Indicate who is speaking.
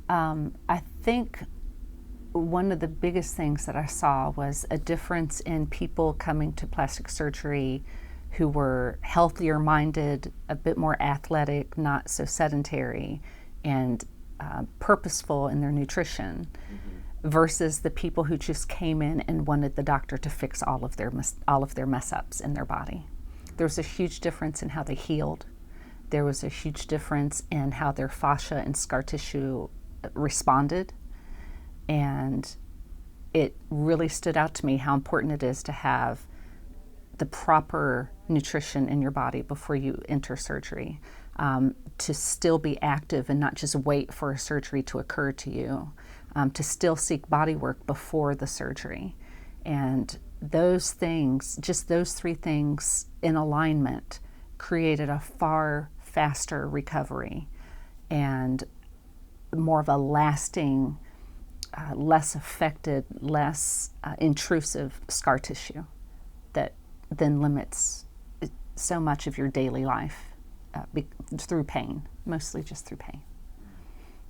Speaker 1: I think one of the biggest things that I saw was a difference in people coming to plastic surgery who were healthier minded, a bit more athletic, not so sedentary, and purposeful in their nutrition, versus the people who just came in and wanted the doctor to fix all of their mess ups in their body. There was a huge difference in how they healed. There was a huge difference in how their fascia and scar tissue responded. And it really stood out to me how important it is to have the proper nutrition in your body before you enter surgery, to still be active and not just wait for a surgery to occur to you, to still seek body work before the surgery. And those things, just those three things in alignment, created a far faster recovery and more of a lasting, less affected, less intrusive scar tissue that then limits so much of your daily life through pain, mostly just through pain.